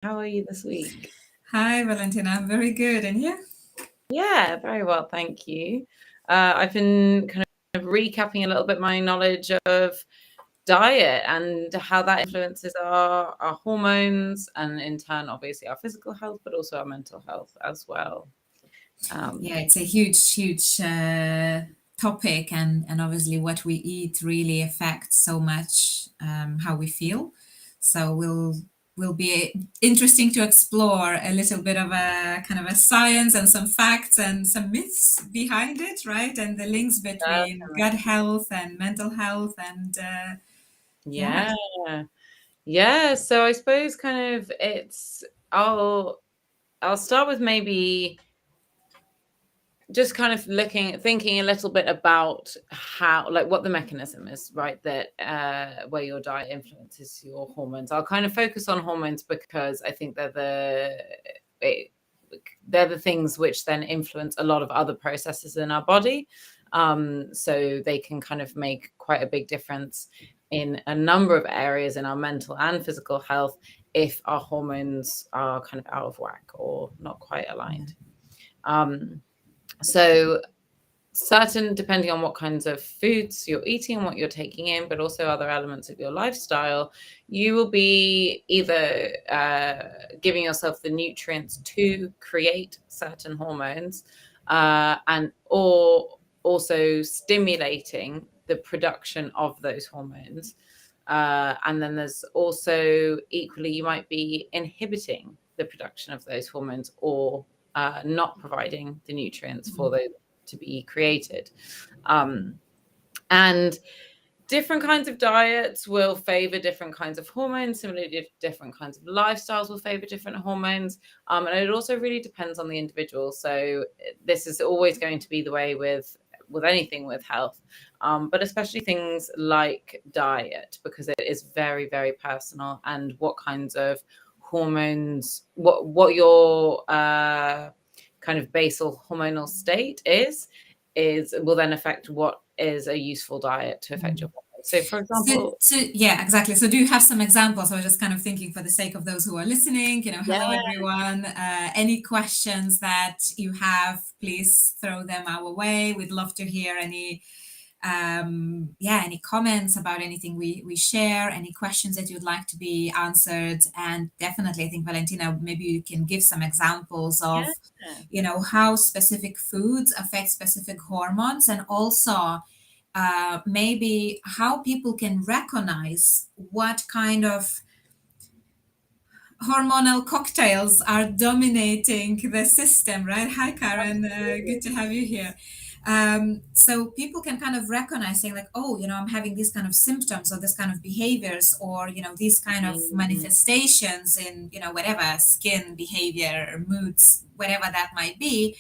How are you this week? Hi, Valentina. I'm very good. And you? Yeah, very well, thank you. I've been kind of recapping a little bit my knowledge of diet and how that influences our hormones and in turn, obviously, our physical health, but also our mental health as well. Yeah, Um, it's a huge topic, and obviously what we eat really affects so much how we feel. So will be interesting to explore a little bit of a kind of a science and some facts and some myths behind it, right? And the links between gut health and mental health, and yeah. yeah, yeah. So I suppose kind of I'll start with maybe just kind of thinking a little bit about how, like, what the mechanism is, right? That where your diet influences your hormones. I'll kind of focus on hormones because I think it, they're the things which then influence a lot of other processes in our body. So they can kind of make quite a big difference in a number of areas in our mental and physical health if our hormones are kind of out of whack or not quite aligned. Um, so certain, depending on what kinds of foods you're eating and what you're taking in, but also other elements of your lifestyle, you will be either giving yourself the nutrients to create certain hormones, or also stimulating the production of those hormones. And then there's also equally, you might be inhibiting the production of those hormones or not providing the nutrients for those to be created. And different kinds of diets will favor different kinds of hormones. Similarly, different kinds of lifestyles will favor different hormones. And it also really depends on the individual. So this is always going to be the way with anything with health, but especially things like diet, because it is very, very personal, and what kinds of hormones, what your kind of basal hormonal state is will then affect what is a useful diet to affect your hormones. So, for example, Yeah, exactly. So, do you have some examples? I was just kind of thinking for the sake of those who are listening, yeah, hello everyone. Any questions that you have, please throw them our way. We'd love to hear any comments about anything we share, any questions that you'd like to be answered. And definitely, I think, Valentina, maybe you can give some examples yeah, of, how specific foods affect specific hormones, and also maybe how people can recognize what kind of hormonal cocktails are dominating the system, right? Hi, Karen. Good to have you here. So people can kind of recognize, saying like, oh, I'm having these kind of symptoms or this kind of behaviors, or these kind of mm, manifestations in whatever skin behavior, moods, whatever that might be.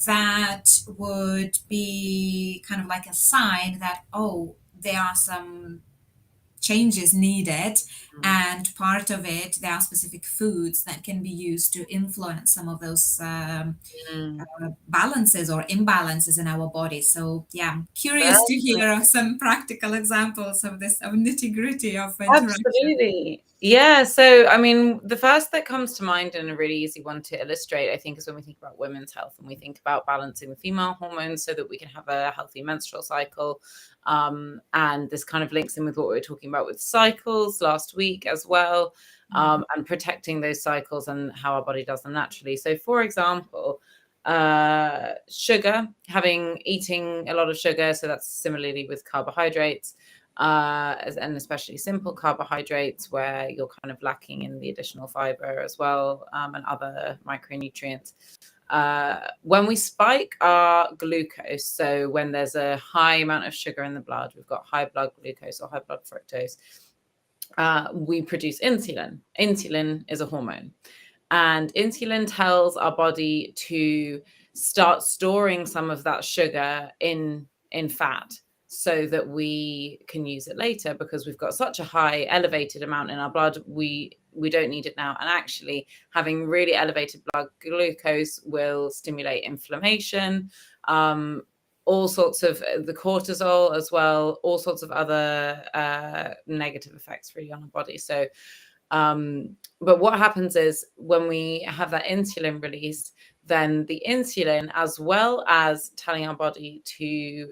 That would be kind of like a sign that, oh, there are some changes needed, mm, and part of it, there are specific foods that can be used to influence some of those mm. balances or imbalances in our body. So yeah, I'm curious to Well, hear of some practical examples of this, of nitty gritty of interaction. absolutely. Yeah. So, I mean, the first that comes to mind, and a really easy one to illustrate, I think, is when we think about women's health and we think about balancing the female hormones so that we can have a healthy menstrual cycle. And this kind of links in with what we were talking about with cycles last week as well, and protecting those cycles and how our body does them naturally. So, for example, sugar, eating a lot of sugar. So that's similarly with carbohydrates, and especially simple carbohydrates, where you're kind of lacking in the additional fiber as well, and other micronutrients. When we spike our glucose, so when there's a high amount of sugar in the blood, we've got high blood glucose or high blood fructose, we produce insulin. Insulin is a hormone, and insulin tells our body to start storing some of that sugar in fat so that we can use it later, because we've got such a high elevated amount in our blood, we don't need it now. And actually, having really elevated blood glucose will stimulate inflammation, all sorts of the cortisol as well, all sorts of other negative effects really on our body. So But what happens is when we have that insulin released, then the insulin, as well as telling our body to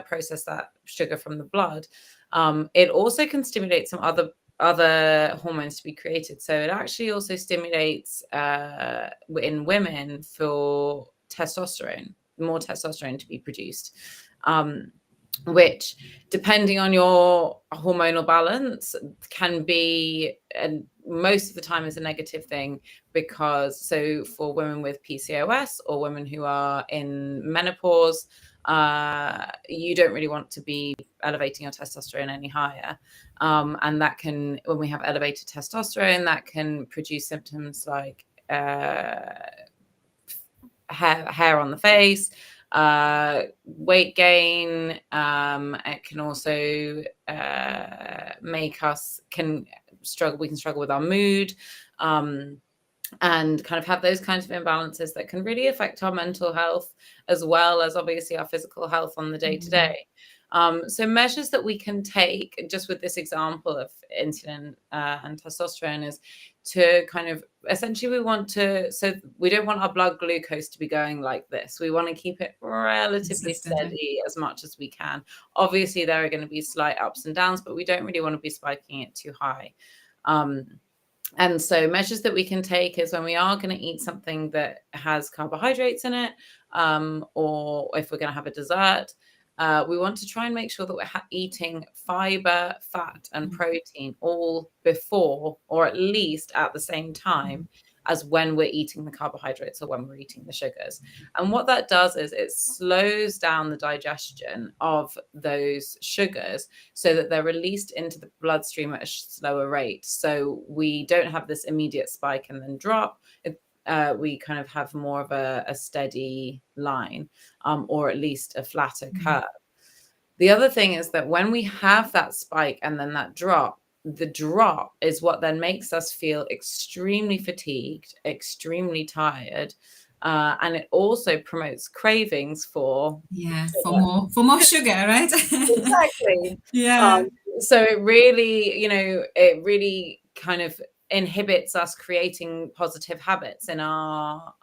process that sugar from the blood, it also can stimulate some other hormones to be created. So it actually also stimulates in women for testosterone, more testosterone to be produced, which, depending on your hormonal balance, can be, and most of the time is a negative thing, because so for women with PCOS or women who are in menopause, you don't really want to be elevating your testosterone any higher. And that can, when we have elevated testosterone, that can produce symptoms like hair on the face, weight gain. It can also make us we can struggle with our mood, and kind of have those kinds of imbalances that can really affect our mental health, as well as obviously our physical health on the day to day. So measures that we can take, just with this example of insulin and testosterone, is to kind of, essentially so we don't want our blood glucose to be going like this. We want to keep it relatively steady as much as we can. Obviously, there are going to be slight ups and downs, but we don't really want to be spiking it too high. And so measures that we can take is when we are going to eat something that has carbohydrates in it, or if we're going to have a dessert, we want to try and make sure that we're eating fiber, fat, and protein all before, or at least at the same time as when we're eating the carbohydrates or when we're eating the sugars. And what that does is it slows down the digestion of those sugars so that they're released into the bloodstream at a slower rate. So we don't have this immediate spike and then drop. We kind of have more of a steady line, or at least a flatter curve. The other thing is that when we have that spike and then that drop, the drop is what then makes us feel extremely fatigued, extremely tired, and it also promotes cravings for more sugar, right? Exactly. Yeah. So it really kind of inhibits us creating positive habits in our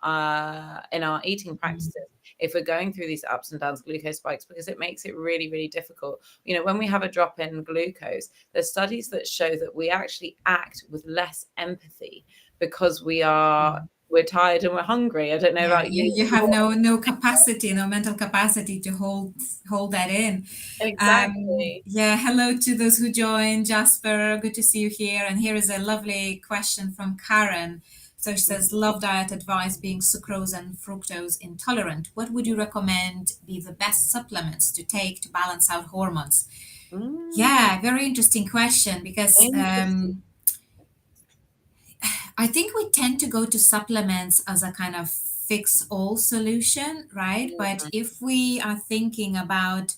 eating practices if we're going through these ups and downs, glucose spikes, because it makes it really, really difficult. When we have a drop in glucose, there's studies that show that we actually act with less empathy because we're tired and we're hungry. I don't know about you. You have no capacity, no mental capacity to hold that in. Exactly. Hello to those who joined. Jasper, good to see you here. And here is a lovely question from Karen. So she says, love diet advice being sucrose and fructose intolerant. What would you recommend be the best supplements to take to balance out hormones? Yeah, very interesting question, because I think we tend to go to supplements as a kind of fix all solution, right? But if we are thinking about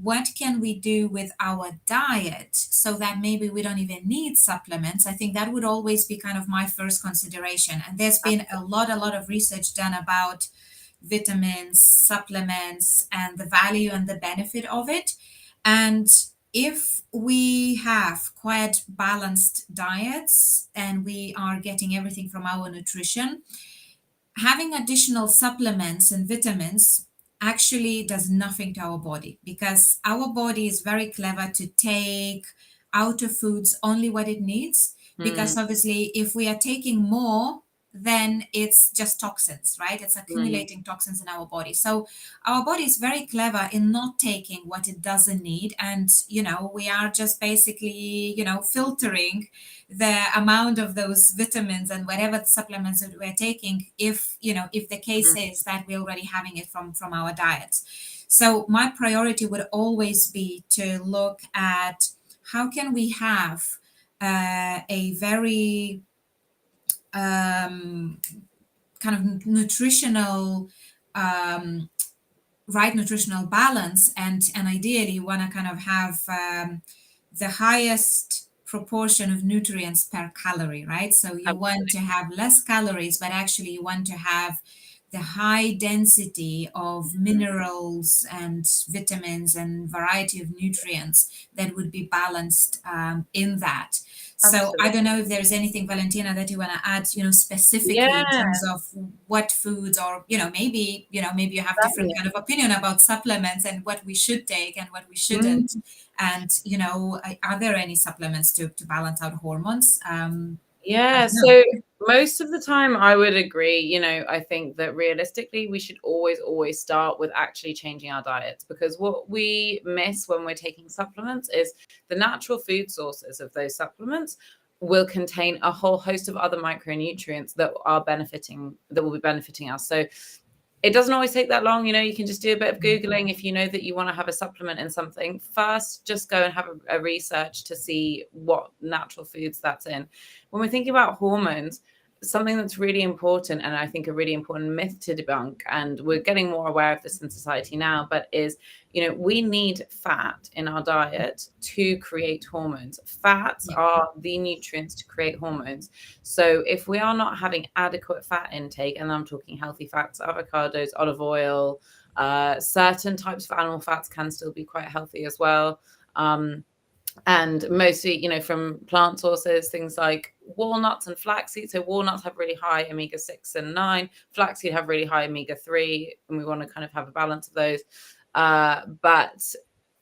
what can we do with our diet so that maybe we don't even need supplements, I think that would always be kind of my first consideration. And there's been a lot of research done about vitamins, supplements, and the value and the benefit of it. And if we have quite balanced diets and we are getting everything from our nutrition, having additional supplements and vitamins actually does nothing to our body, because our body is very clever to take out of foods only what it needs. Because obviously, if we are taking more, then it's just toxins, right? It's accumulating toxins in our body. So our body is very clever in not taking what it doesn't need. And, we are just basically, filtering the amount of those vitamins and whatever supplements that we're taking, if the case is that we're already having it from our diets. So my priority would always be to look at how can we have a very kind of nutritional right nutritional balance, and ideally you want to kind of have the highest proportion of nutrients per calorie, right? So you want to have less calories, but actually you want to have the high density of minerals and vitamins and variety of nutrients that would be balanced in that. So I don't Absolutely. know if there's anything, Valentina, that you want to add, specifically in Yeah, terms of what foods, or maybe you have different certainly. kind of opinion about supplements and what we should take and what we Mm. shouldn't. And are there any supplements to balance out hormones? I Yeah, don't know. so most of the time I would agree. I think that realistically we should always start with actually changing our diets, because what we miss when we're taking supplements is the natural food sources of those supplements will contain a whole host of other micronutrients that will be benefiting us. So it doesn't always take that long. You can just do a bit of Googling. If you know that you want to have a supplement in something, first just go and have a research to see what natural foods that's in. When we're thinking about hormones, something that's really important, and I think a really important myth to debunk, and we're getting more aware of this in society now, but is, we need fat in our diet to create hormones. Fats Yeah. are the nutrients to create hormones. So if we are not having adequate fat intake, and I'm talking healthy fats, avocados, olive oil, certain types of animal fats can still be quite healthy as well. And mostly, from plant sources, things like walnuts and flaxseed. So walnuts have really high omega-6 and 9. Flaxseed have really high omega-3, and we want to kind of have a balance of those. But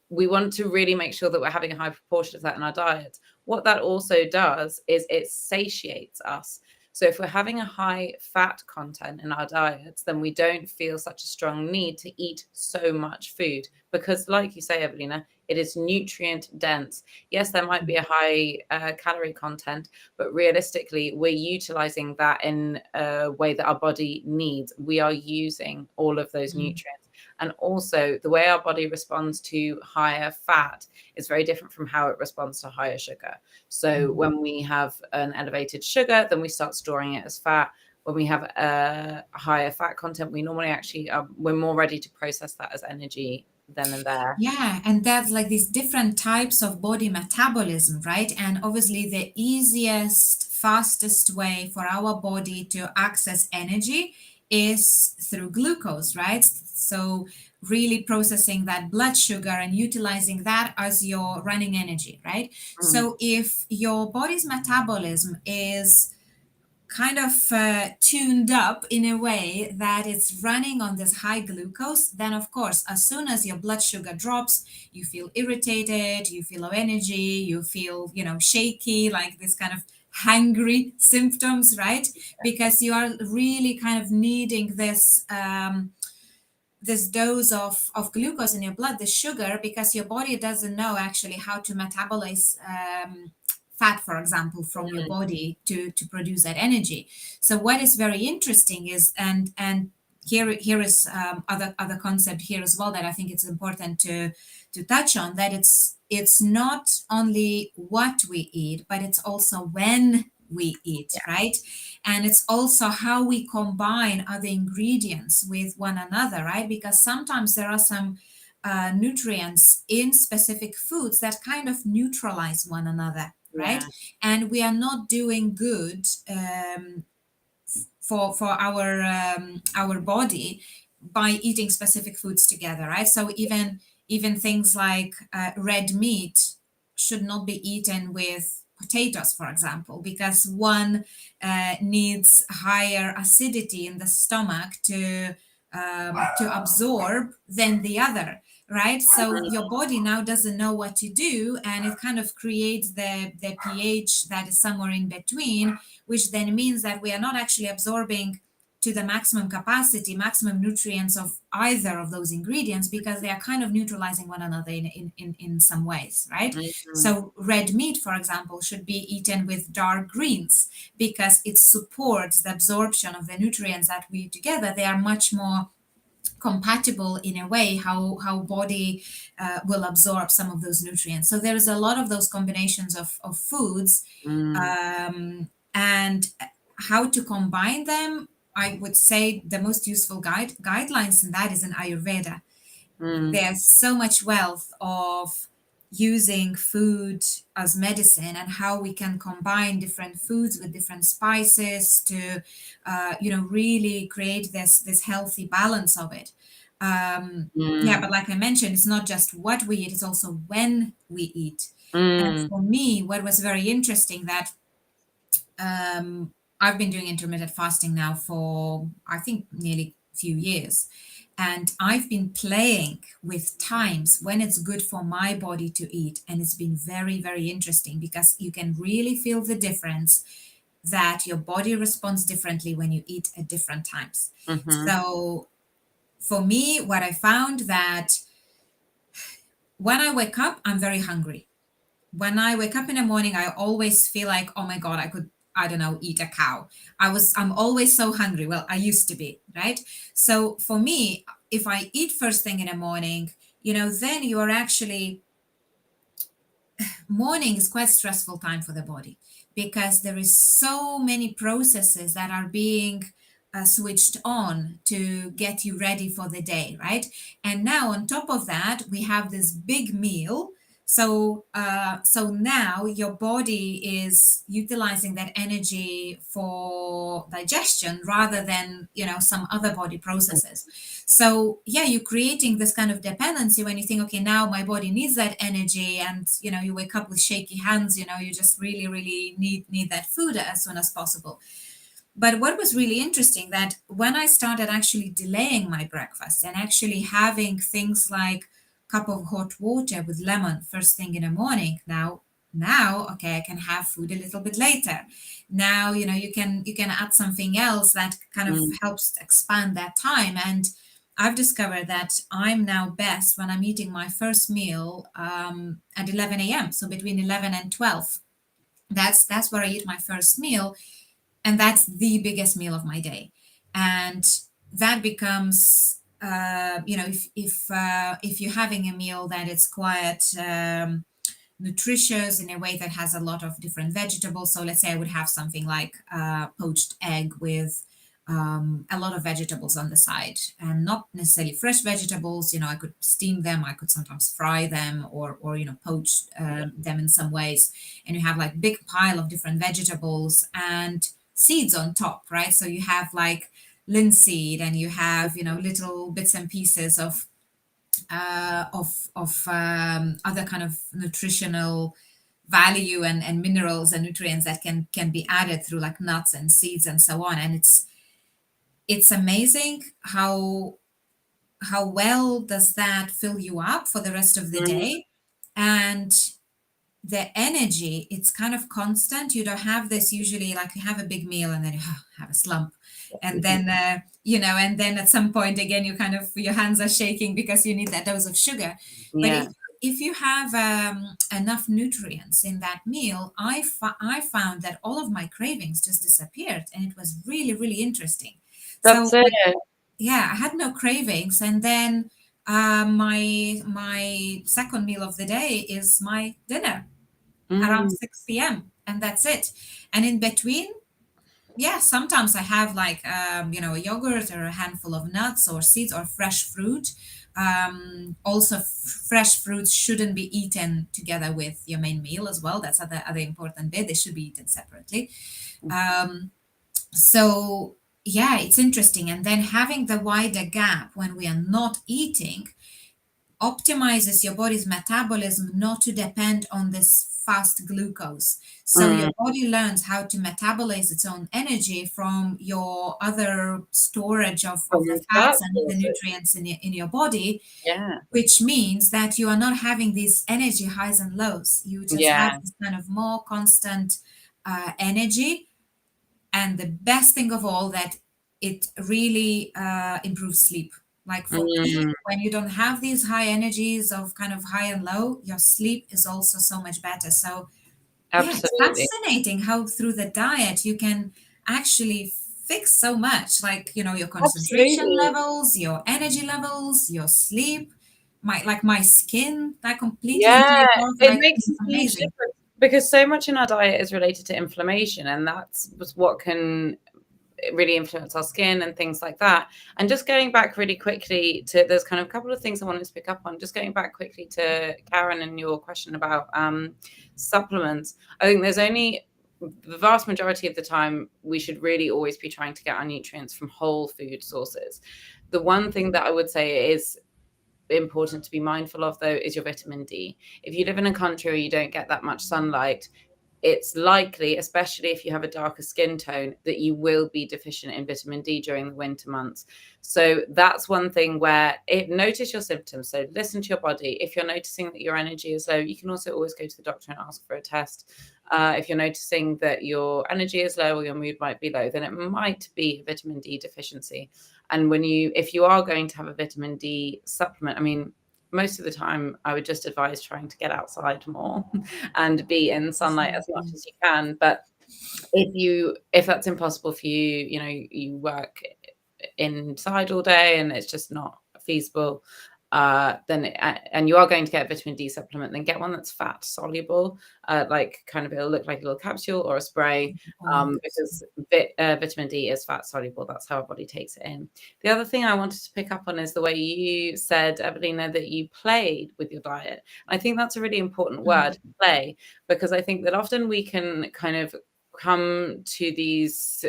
we want to really make sure that we're having a high proportion of that in our diet. What that also does is it satiates us. So if we're having a high fat content in our diets, then we don't feel such a strong need to eat so much food, because like you say, Evelina, it is nutrient dense. Yes, there might be a high calorie content, but realistically, we're utilizing that in a way that our body needs. We are using all of those Mm. nutrients. And also, the way our body responds to higher fat is very different from how it responds to higher sugar. So Mm. when we have an elevated sugar, then we start storing it as fat. When we have a higher fat content, we normally actually we're more ready to process that as energy then and there. Yeah, and that's like these different types of body metabolism, right? And obviously, the easiest, fastest way for our body to access energy is through glucose, right? So, really processing that blood sugar and utilizing that as your running energy, right? Mm, So, if your body's metabolism is kind of tuned up in a way that it's running on this high glucose, then of course, as soon as your blood sugar drops, you feel irritated, you feel low energy, you feel, shaky, like this kind of hangry symptoms, right? Because you are really kind of needing this dose of glucose in your blood, the sugar, because your body doesn't know actually how to metabolize fat, for example, from your mm, body to produce that energy. So what is very interesting is, and here is other concept here as well that I think it's important to touch on, that it's not only what we eat, but it's also when we eat, yeah. right? And it's also how we combine other ingredients with one another, right? Because sometimes there are some nutrients in specific foods that kind of neutralize one another, right? Yeah. And we are not doing good for our body by eating specific foods together, right? So even things like red meat should not be eaten with potatoes, for example, because one needs higher acidity in the stomach to absorb than the other, right? So your body now doesn't know what to do, and it kind of creates the pH that is somewhere in between, which then means that we are not actually absorbing to the maximum capacity, maximum nutrients of either of those ingredients, because they are kind of neutralizing one another in some ways, right? Mhm. So red meat, for example, should be eaten with dark greens because it supports the absorption of the nutrients that we eat together. They are much more compatible in a way how body will absorb some of those nutrients. So there's a lot of those combinations of foods, Mm, and how to combine them. I would say the most useful guidelines in that is in Ayurveda. mm, There's so much wealth of using food as medicine and how we can combine different foods with different spices to really create this healthy balance of it. Yeah, but like I mentioned, it's not just what we eat, it's also when we eat. And for me, what was very interesting that I've been doing intermittent fasting now for, I think, nearly a few years. And I've been playing with times when it's good for my body to eat. And it's been very, very interesting because you can really feel the difference that your body responds differently when you eat at different times. So for me, what I found that when I wake up, I'm very hungry. When I wake up in the morning, I always feel like, oh my God, I could, I don't know, eat a cow. I'm always so hungry. Well, I used to be, right? So for me, if I eat first thing in the morning, then you are actually, morning is quite stressful time for the body because there is so many processes that are being switched on to get you ready for the day, right? And now on top of that we have this big meal. So now your body is utilizing that energy for digestion rather than some other body processes. So yeah, you're creating this kind of dependency when you think, okay, now my body needs that energy, and you wake up with shaky hands. You just really, really need that food as soon as possible. But what was really interesting that when I started actually delaying my breakfast and actually having things like cup of hot water with lemon first thing in the morning, now okay, I can have food a little bit later. Now you can add something else that kind of helps expand that time. And I've discovered that I'm now best when I'm eating my first meal at 11 a.m. So between 11 and 12, that's where I eat my first meal, and that's the biggest meal of my day. And that becomes if you're having a meal that it's quite nutritious in a way that has a lot of different vegetables. So let's say I would have something like poached egg with a lot of vegetables on the side, and not necessarily fresh vegetables. I could steam them, I could sometimes fry them, or poach them in some ways. And you have like big pile of different vegetables and seeds on top, right? So you have like linseed, and you have little bits and pieces of other kind of nutritional value and minerals and nutrients that can be added through like nuts and seeds and so on. And it's amazing how well does that fill you up for the rest of the day. And the energy, it's kind of constant. You don't have this usually, like you have a big meal and then you have a slump, and then and then at some point again you kind of, your hands are shaking because you need that dose of sugar. But if you have enough nutrients in that meal, I found that all of my cravings just disappeared, and it was really, really interesting. That's So it. yeah, I had no cravings. And then my second meal of the day is my dinner around 6 p.m. and that's it. And in between, yeah, sometimes I have like a yogurt or a handful of nuts or seeds or fresh fruit. Also, fresh fruits shouldn't be eaten together with your main meal as well. That's other important bit. They should be eaten separately. So yeah, it's interesting. And then having the wider gap when we are not eating optimizes your body's metabolism not to depend on this fast glucose. So your body learns how to metabolize its own energy from your other storage of the fats and the nutrients in your body, which means that you are not having these energy highs and lows. You just have this kind of more constant energy. And the best thing of all, that it really improves sleep. Like for me, when you don't have these high energies of kind of high and low, your sleep is also so much better. So yeah, it's fascinating how through the diet you can actually fix so much, like your concentration levels, your energy levels, your sleep, my skin, that completely take off. It Like, makes it's a huge amazing. difference because so much in our diet is related to inflammation, and that's what can really influence our skin and things like that. And just going back really quickly to, there's kind of a couple of things I wanted to pick up on. Just going back quickly to Karen and your question about supplements. I think there's only, the vast majority of the time, we should really always be trying to get our nutrients from whole food sources. The one thing that I would say is important to be mindful of, though, is your vitamin D. If you live in a country where you don't get that much sunlight, it's likely, especially if you have a darker skin tone, that you will be deficient in vitamin D during the winter months. So that's one thing where notice your symptoms. So listen to your body. If you're noticing that your energy is low, you can also always go to the doctor and ask for a test. If you're noticing that your energy is low or your mood might be low, then it might be a vitamin D deficiency. And if you are going to have a vitamin D supplement, I mean, most of the time I would just advise trying to get outside more and be in sunlight as much as you can. But if that's impossible for you, you work inside all day and it's just not feasible, and you are going to get a vitamin D supplement, then get one that's fat soluble, like kind of, it'll look like a little capsule or a spray, because vitamin D is fat soluble. That's how our body takes it in. The other thing I wanted to pick up on is the way you said, Evelina, that you played with your diet. I think that's a really important word, play, because I think that often we can kind of come to these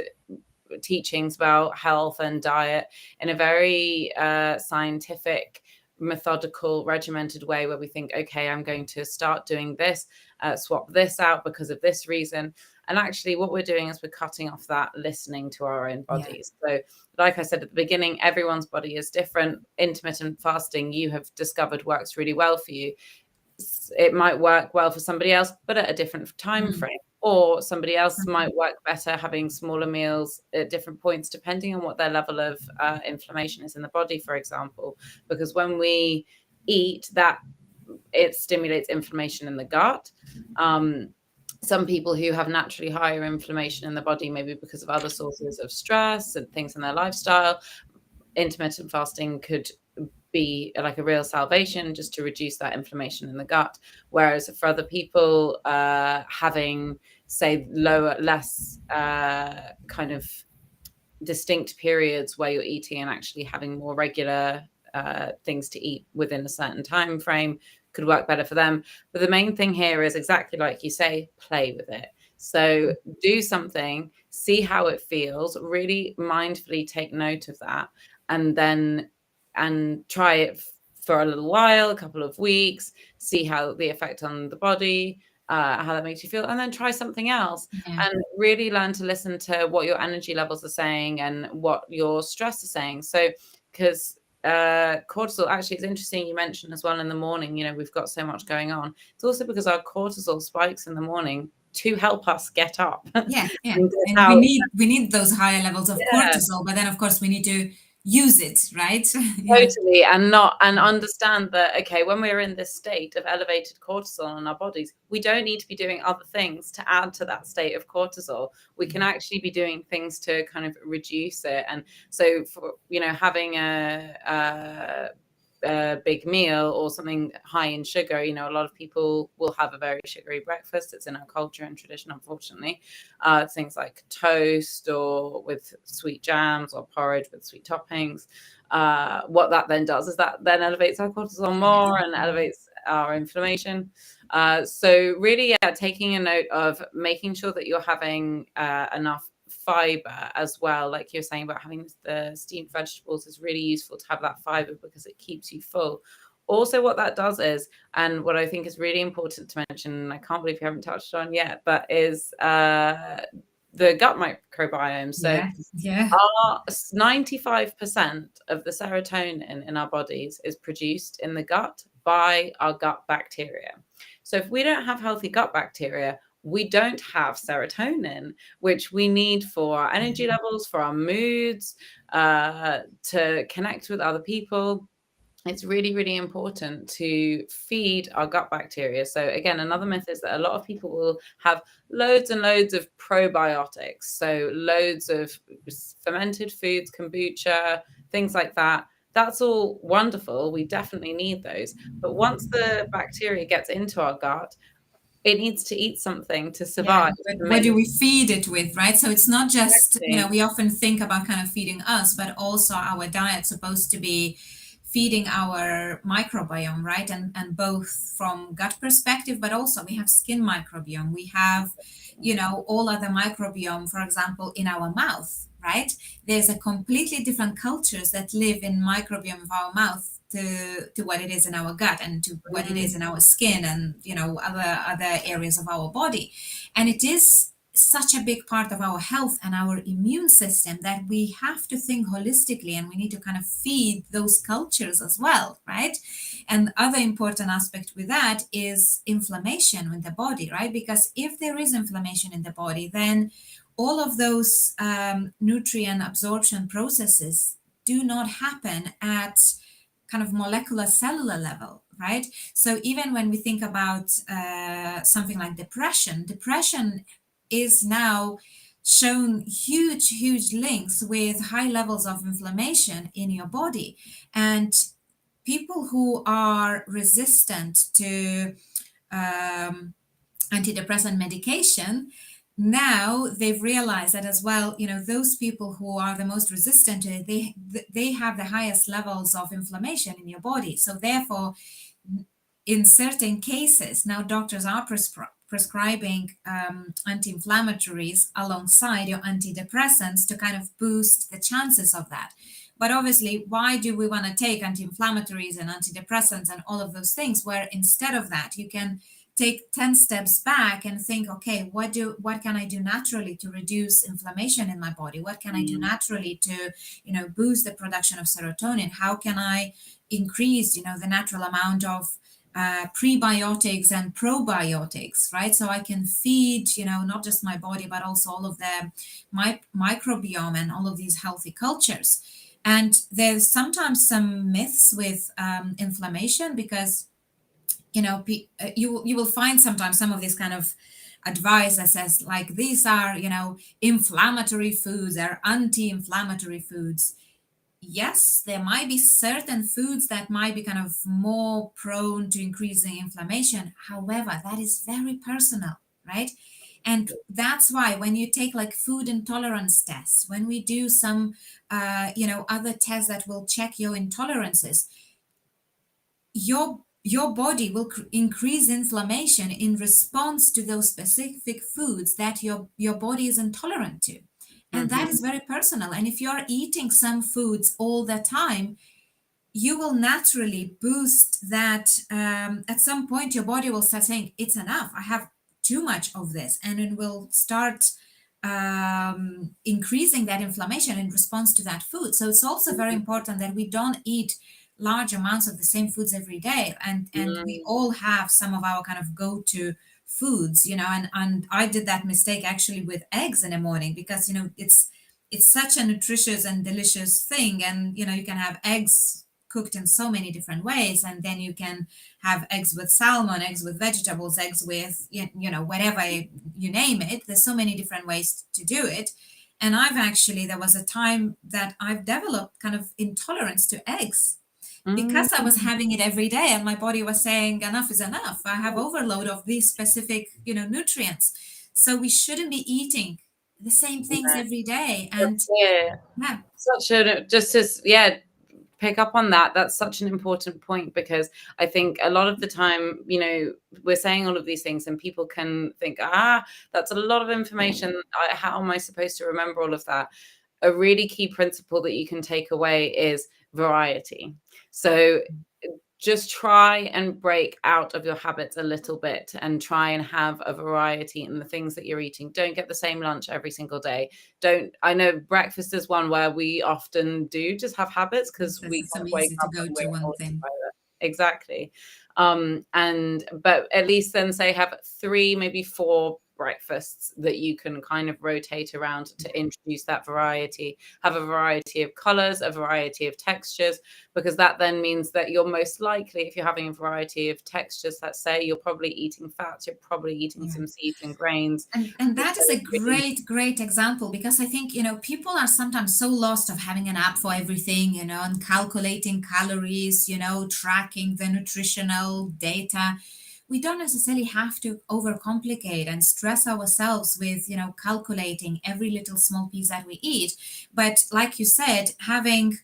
teachings about health and diet in a very scientific, methodical, regimented way, where we think, okay, I'm going to start doing this, swap this out because of this reason. And actually what we're doing is we're cutting off that listening to our own bodies. So like I said at the beginning, everyone's body is different. Intermittent fasting, you have discovered, works really well for you. It might work well for somebody else, but at a different time frame. Or somebody else might work better having smaller meals at different points, depending on what their level of inflammation is in the body, for example. Because when we eat, it stimulates inflammation in the gut. Some people who have naturally higher inflammation in the body, maybe because of other sources of stress and things in their lifestyle, intermittent fasting could be like a real salvation, just to reduce that inflammation in the gut. Whereas for other people, having, say, less kind of distinct periods where you're eating and actually having more regular things to eat within a certain time frame could work better for them. But the main thing here is, exactly like you say, play with it. So do something, see how it feels, really mindfully take note of that, and try it for a little while, a couple of weeks, see how the effect on the body, how that makes you feel, and then try something else. And really learn to listen to what your energy levels are saying and what your stress is saying. So, because cortisol, actually, it's interesting you mentioned as well in the morning, we've got so much going on. It's also because our cortisol spikes in the morning to help us get up. And we need those higher levels of cortisol, but then of course we need to use it, right? Totally. And understand that, okay, when we're in this state of elevated cortisol in our bodies, we don't need to be doing other things to add to that state of cortisol. We can actually be doing things to kind of reduce it. And so for having a big meal or something high in sugar, a lot of people will have a very sugary breakfast. It's in our culture and tradition, unfortunately. Things like toast or with sweet jams, or porridge with sweet toppings. What that then does is that then elevates our cortisol more and elevates our inflammation. So really, taking a note of making sure that you're having enough fiber as well. Like you're saying about having the steamed vegetables is really useful to have that fiber, because it keeps you full. Also, what that does is, and what I think is really important to mention, and I can't believe you haven't touched on yet, but is the gut microbiome. So our 95% of the serotonin in our bodies is produced in the gut by our gut bacteria. So if we don't have healthy gut bacteria, we don't have serotonin, which we need for our energy levels, for our moods, to connect with other people. It's really, really important to feed our gut bacteria. So again, another myth is that a lot of people will have loads and loads of probiotics. So loads of fermented foods, kombucha, things like that. That's all wonderful. We definitely need those. But once the bacteria gets into our gut, it needs to eat something to Yeah, survive, but to what make do we feed it with, right? So it's not just, exactly. we often think about kind of feeding us, but also our diet's supposed to be feeding our microbiome, right? And both from gut perspective, but also we have skin microbiome. We have, all other microbiome, for example, in our mouth, right? There's a completely different cultures that live in microbiome of our mouth to what it is in our gut and to what it is in our skin and other areas of our body. And it is such a big part of our health and our immune system that we have to think holistically, and we need to kind of feed those cultures as well, right? And other important aspect with that is inflammation in the body, right? Because if there is inflammation in the body, then all of those nutrient absorption processes do not happen at kind of molecular cellular level, right? So even when we think about something like depression is now shown huge links with high levels of inflammation in your body. And people who are resistant to antidepressant medication, now they've realized that as well, those people who are the most resistant to it, they have the highest levels of inflammation in your body. So therefore, in certain cases, now doctors are prescribing anti-inflammatories alongside your antidepressants to kind of boost the chances of that. But obviously, why do we want to take anti-inflammatories and antidepressants and all of those things, where instead of that, you can take 10 steps back and think, okay, what can I do naturally to reduce inflammation in my body? What can I do naturally to, boost the production of serotonin? How can I increase, the natural amount of prebiotics and probiotics, right? So I can feed, not just my body, but also all of the microbiome and all of these healthy cultures. And there's sometimes some myths with inflammation, because you will find sometimes some of this kind of advice that says like these are inflammatory foods or anti-inflammatory foods. Yes, there might be certain foods that might be kind of more prone to increasing inflammation. However, that is very personal, right? And that's why when you take like food intolerance tests, when we do some other tests that will check your intolerances, your body will increase inflammation in response to those specific foods that your body is intolerant to. And that is very personal. And if you're eating some foods all the time, you will naturally boost that. At some point, your body will start saying, it's enough. I have too much of this. And it will start increasing that inflammation in response to that food. So it's also very important that we don't eat large amounts of the same foods every day. And we all have some of our kind of go-to foods, and I did that mistake actually with eggs in the morning, because it's such a nutritious and delicious thing. And you can have eggs cooked in so many different ways, and then you can have eggs with salmon, eggs with vegetables, eggs with whatever, you name it. There's so many different ways to do it. And there was a time that I've developed kind of intolerance to eggs, because I was having it every day and my body was saying enough is enough. I have overload of these specific, nutrients. So we shouldn't be eating the same things every day. And Yeah, yeah, such a just as pick up on that. That's such an important point, because I think a lot of the time, we're saying all of these things and people can think, that's a lot of information. How am I supposed to remember all of that? A really key principle that you can take away is variety. So just try and break out of your habits a little bit and try and have a variety in the things that you're eating. Don't get the same lunch every single day. I know breakfast is one where we often do just have habits because this we is so kind of wake easy to up go and to we're one thing. autopilot. Exactly. But at least then say have 3, maybe 4 breakfasts that you can kind of rotate around to introduce that variety. Have a variety of colors, a variety of textures, because that then means that you're most likely, if you're having a variety of textures, let's say, you're probably eating fats, you're probably eating some seeds and grains. And that is a great example, because I think, people are sometimes so lost of having an app for everything, and calculating calories, tracking the nutritional data. we don't necessarily have to overcomplicate and stress ourselves with, calculating every little small piece that we eat. But like you said, having,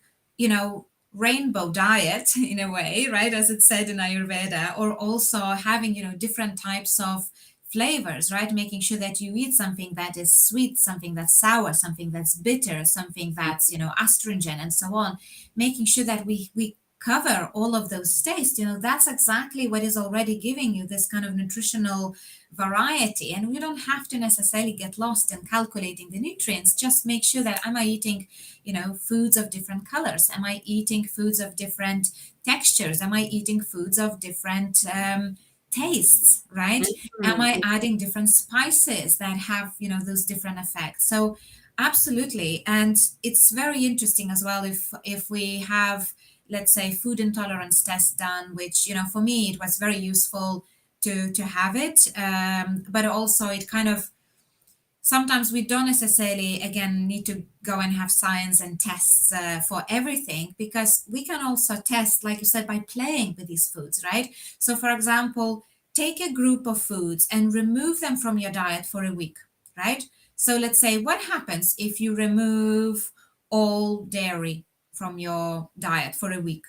rainbow diet in a way, right, as it's said in Ayurveda, or also having, different types of flavors, right, making sure that you eat something that is sweet, something that's sour, something that's bitter, something that's, astringent, and so on, making sure that we cover all of those tastes, that's exactly what is already giving you this kind of nutritional variety. And we don't have to necessarily get lost in calculating the nutrients. Just make sure that, am I eating, foods of different colors? Am I eating foods of different textures? Am I eating foods of different tastes, right? Am I adding different spices that have, those different effects? So absolutely. And it's very interesting as well if we have, let's say, food intolerance test done, which, for me it was very useful to have it, but also it kind of, sometimes we don't necessarily, again, need to go and have science and tests for everything, because we can also test, like you said, by playing with these foods, right? So for example, take a group of foods and remove them from your diet for a week, right? So let's say, what happens if you remove all dairy from your diet for a week?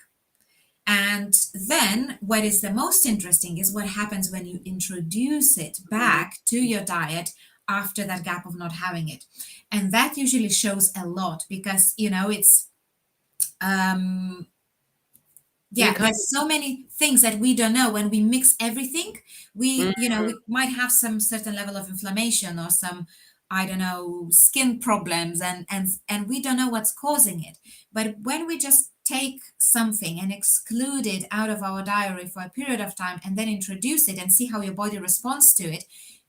And then what is the most interesting is what happens when you introduce it back to your diet after that gap of not having it. And that usually shows a lot, because, it's, there's so many things that we don't know. When we mix everything, we might have some certain level of inflammation or some, I don't know, skin problems, and we don't know what's causing it. But when we just take something and exclude it out of our diary for a period of time, and then introduce it and see how your body responds to it,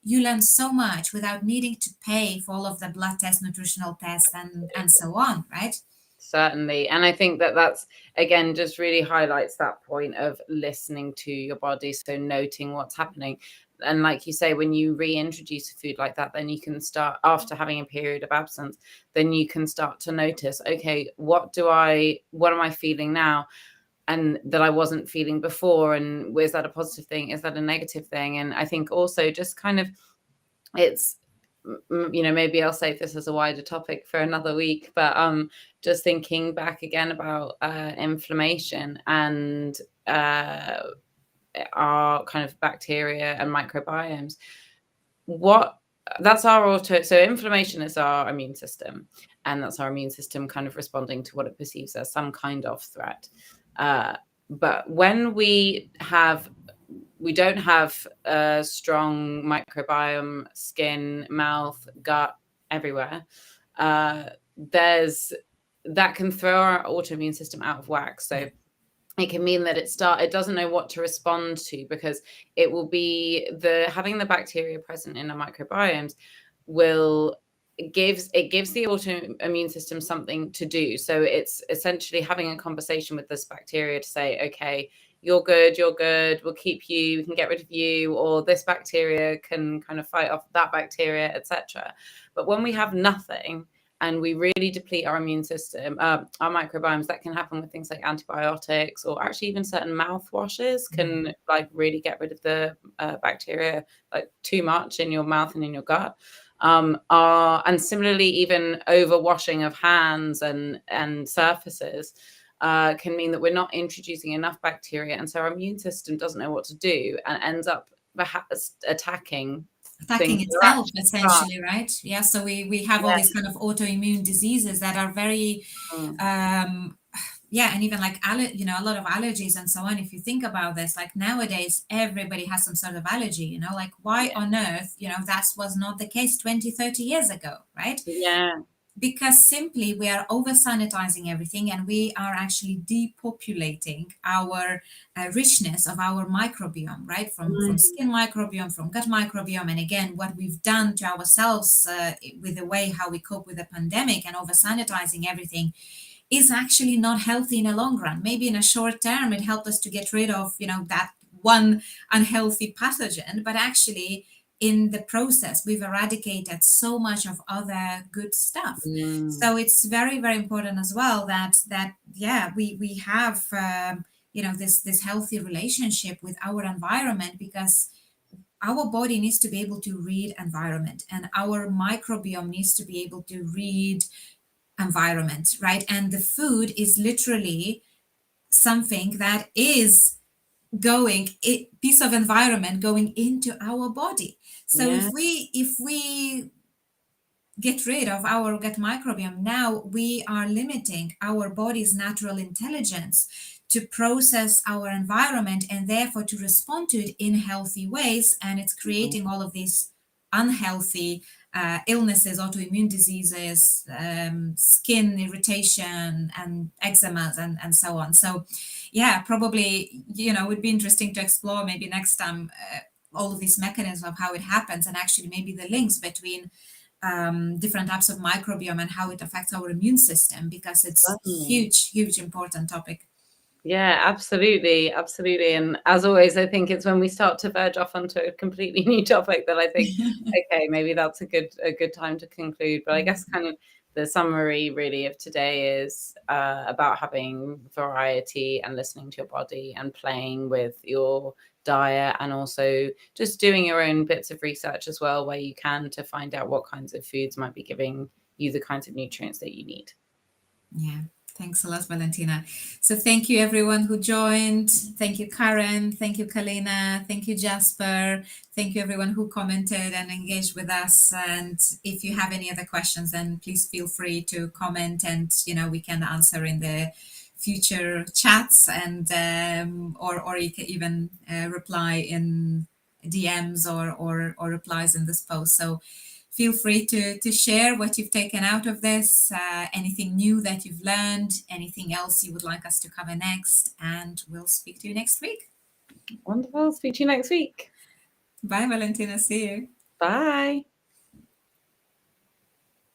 you learn so much without needing to pay for all of the blood tests, nutritional tests, and so on, right? Certainly. And I think that's, again, just really highlights that point of listening to your body. So noting what's happening. And like you say, when you reintroduce a food like that, then you can start, after having a period of absence, then you can start to notice, okay, what am I feeling now? And that I wasn't feeling before. And is that a positive thing? Is that a negative thing? And I think also just kind of, it's, maybe I'll save this as a wider topic for another week, but just thinking back again about inflammation and our kind of bacteria and microbiomes. So inflammation is our immune system, and that's our immune system kind of responding to what it perceives as some kind of threat. But when we don't have a strong microbiome, skin, mouth, gut, everywhere, that can throw our autoimmune system out of whack. So it can mean that it doesn't know what to respond to, because it will be having the bacteria present in our microbiomes gives the autoimmune system something to do. So it's essentially having a conversation with this bacteria to say, okay, you're good, we'll keep you, we can get rid of you, or this bacteria can kind of fight off that bacteria, etc. But when we have nothing and we really deplete our immune system, our microbiomes, that can happen with things like antibiotics, or actually even certain mouthwashes can like really get rid of the bacteria like too much in your mouth and in your gut. And similarly, even overwashing of hands and surfaces can mean that we're not introducing enough bacteria, and so our immune system doesn't know what to do and ends up perhaps attacking itself, essentially, right? Yeah. So we have all these kind of autoimmune diseases that are very and even like a lot of allergies and so on. If you think about this, like nowadays everybody has some sort of allergy, like why on earth, that was not the case 20-30 years ago, right? Because simply we are over sanitizing everything, and we are actually depopulating our richness of our microbiome, right? From skin microbiome, from gut microbiome. And again, what we've done to ourselves with the way how we cope with the pandemic and over sanitizing everything is actually not healthy in the long run. Maybe in a short term, it helped us to get rid of, that one unhealthy pathogen, but actually in the process, we've eradicated so much of other good stuff. So it's very, very important as well that we have this healthy relationship with our environment, because our body needs to be able to read environment, and our microbiome needs to be able to read environment, right? And the food is literally something that is going piece of environment going into our body. So Yeah. if we get rid of our gut microbiome, now we are limiting our body's natural intelligence to process our environment and therefore to respond to it in healthy ways. And it's Mhm. creating all of these unhealthy illnesses, autoimmune diseases, skin irritation, and eczemas, and so on. So, yeah, probably, it would be interesting to explore maybe next time all of these mechanisms of how it happens, and actually maybe the links between different types of microbiome and how it affects our immune system, because it's Certainly. huge important topic. Yeah, absolutely, absolutely. And as always, I think it's when we start to verge off onto a completely new topic that I think, okay, maybe that's a good time to conclude. But I guess kind of the summary really of today is about having variety and listening to your body and playing with your diet, and also just doing your own bits of research as well where you can, to find out what kinds of foods might be giving you the kinds of nutrients that you need. Yeah. Thanks a lot, Valentina. So thank you everyone who joined. Thank you, Karen. Thank you, Kalina. Thank you, Jasper. Thank you everyone who commented and engaged with us. And if you have any other questions, then please feel free to comment, and we can answer in the future chats, and or you can even reply in DMs or replies in this post. So feel free to share what you've taken out of this, anything new that you've learned, anything else you would like us to cover next, and we'll speak to you next week. Wonderful. Speak to you next week. Bye, Valentina. See you. Bye.